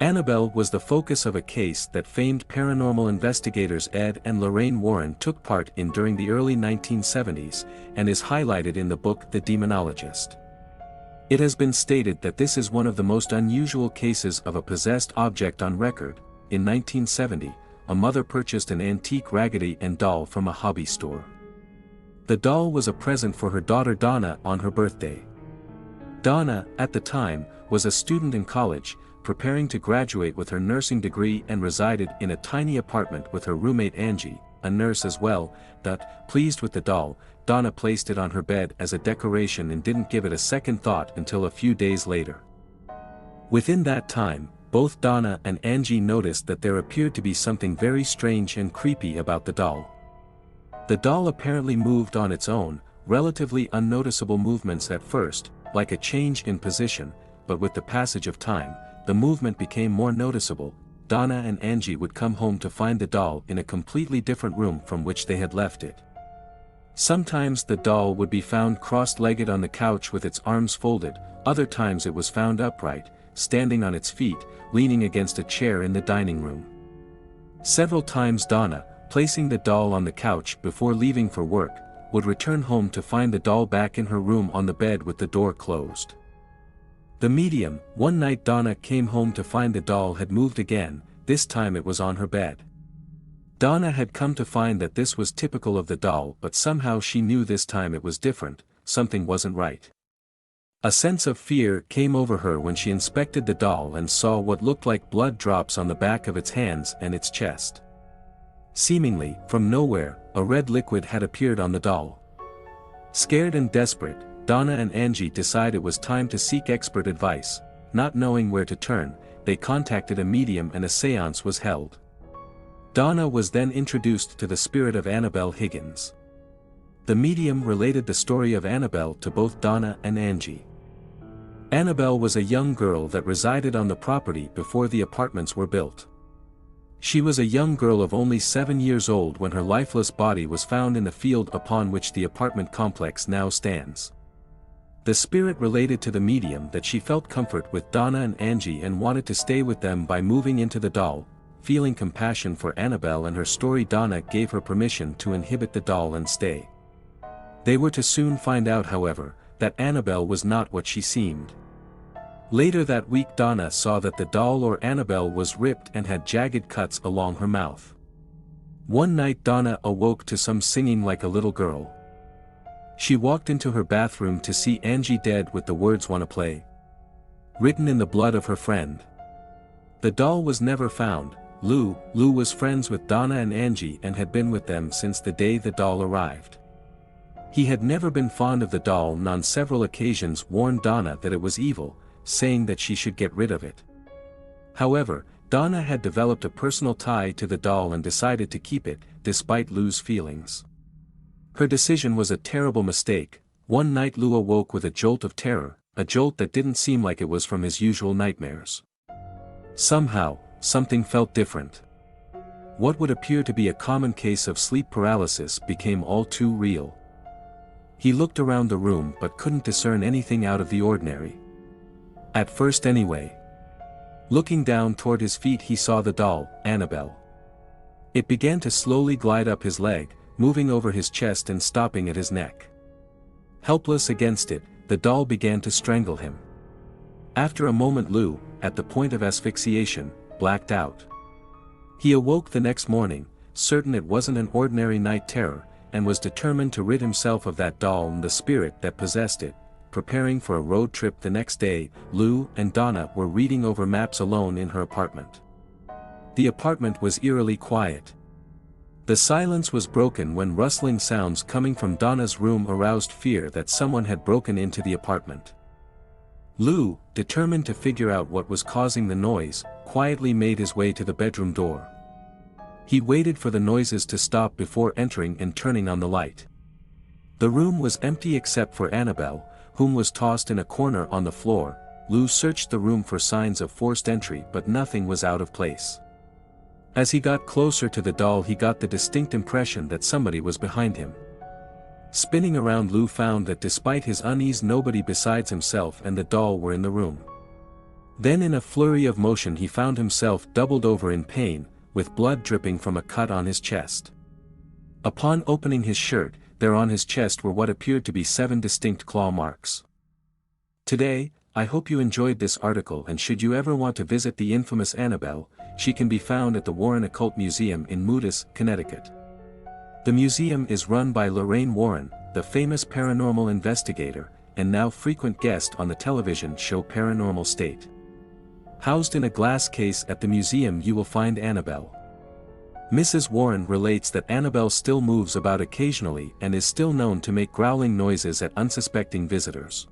Annabelle was the focus of a case that famed paranormal investigators Ed and Lorraine Warren took part in during the early 1970s, and is highlighted in the book The Demonologist. It has been stated that this is one of the most unusual cases of a possessed object on record. In 1970, a mother purchased an antique Raggedy Ann doll from a hobby store. The doll was a present for her daughter Donna on her birthday. Donna, at the time, was a student in college, preparing to graduate with her nursing degree, and resided in a tiny apartment with her roommate Angie, a nurse as well. Pleased with the doll, Donna placed it on her bed as a decoration and didn't give it a second thought until a few days later. Within that time, both Donna and Angie noticed that there appeared to be something very strange and creepy about the doll. The doll apparently moved on its own, relatively unnoticeable movements at first, like a change in position, but with the passage of time, the movement became more noticeable. Donna and Angie would come home to find the doll in a completely different room from which they had left it. Sometimes the doll would be found cross-legged on the couch with its arms folded, other times it was found upright, standing on its feet, leaning against a chair in the dining room. Several times Donna, placing the doll on the couch before leaving for work, would return home to find the doll back in her room on the bed with the door closed. The medium, one night Donna came home to find the doll had moved again, this time it was on her bed. Donna had come to find that this was typical of the doll, but somehow she knew this time it was different, something wasn't right. A sense of fear came over her when she inspected the doll and saw what looked like blood drops on the back of its hands and its chest. Seemingly, from nowhere, a red liquid had appeared on the doll. Scared and desperate, Donna and Angie decided it was time to seek expert advice. Not knowing where to turn, they contacted a medium and a séance was held. Donna was then introduced to the spirit of Annabelle Higgins. The medium related the story of Annabelle to both Donna and Angie. Annabelle was a young girl that resided on the property before the apartments were built. She was a young girl of only 7 years old when her lifeless body was found in the field upon which the apartment complex now stands. The spirit related to the medium that she felt comfort with Donna and Angie and wanted to stay with them by moving into the doll. Feeling compassion for Annabelle and her story, Donna gave her permission to inhabit the doll and stay. They were to soon find out, however, that Annabelle was not what she seemed. Later that week Donna saw that the doll or Annabelle was ripped and had jagged cuts along her mouth. One night Donna awoke to some singing like a little girl. She walked into her bathroom to see Angie dead with the words "wanna play" written in the blood of her friend. The doll was never found. Lou was friends with Donna and Angie and had been with them since the day the doll arrived. He had never been fond of the doll and on several occasions warned Donna that it was evil, saying that she should get rid of it. However, Donna had developed a personal tie to the doll and decided to keep it, despite Lou's feelings. Her decision was a terrible mistake. One night Lou awoke with a jolt of terror, a jolt that didn't seem like it was from his usual nightmares. Somehow, something felt different. What would appear to be a common case of sleep paralysis became all too real. He looked around the room but couldn't discern anything out of the ordinary. At first anyway. Looking down toward his feet he saw the doll, Annabelle. It began to slowly glide up his leg, moving over his chest and stopping at his neck. Helpless against it, the doll began to strangle him. After a moment Lou, at the point of asphyxiation, blacked out. He awoke the next morning, certain it wasn't an ordinary night terror, and was determined to rid himself of that doll and the spirit that possessed it. Preparing for a road trip the next day, Lou and Donna were reading over maps alone in her apartment. The apartment was eerily quiet. The silence was broken when rustling sounds coming from Donna's room aroused fear that someone had broken into the apartment. Lou, determined to figure out what was causing the noise, quietly made his way to the bedroom door. He waited for the noises to stop before entering and turning on the light. The room was empty except for Annabelle, whom was tossed in a corner on the floor. Lou searched the room for signs of forced entry but nothing was out of place. As he got closer to the doll he got the distinct impression that somebody was behind him. Spinning around, Lou found that despite his unease, nobody besides himself and the doll were in the room. Then in a flurry of motion he found himself doubled over in pain, with blood dripping from a cut on his chest. Upon opening his shirt, there on his chest were what appeared to be 7 distinct claw marks. Today, I hope you enjoyed this article, and should you ever want to visit the infamous Annabelle, she can be found at the Warren Occult Museum in Moodus, Connecticut. The museum is run by Lorraine Warren, the famous paranormal investigator, and now frequent guest on the television show Paranormal State. Housed in a glass case at the museum you will find Annabelle. Mrs. Warren relates that Annabelle still moves about occasionally and is still known to make growling noises at unsuspecting visitors.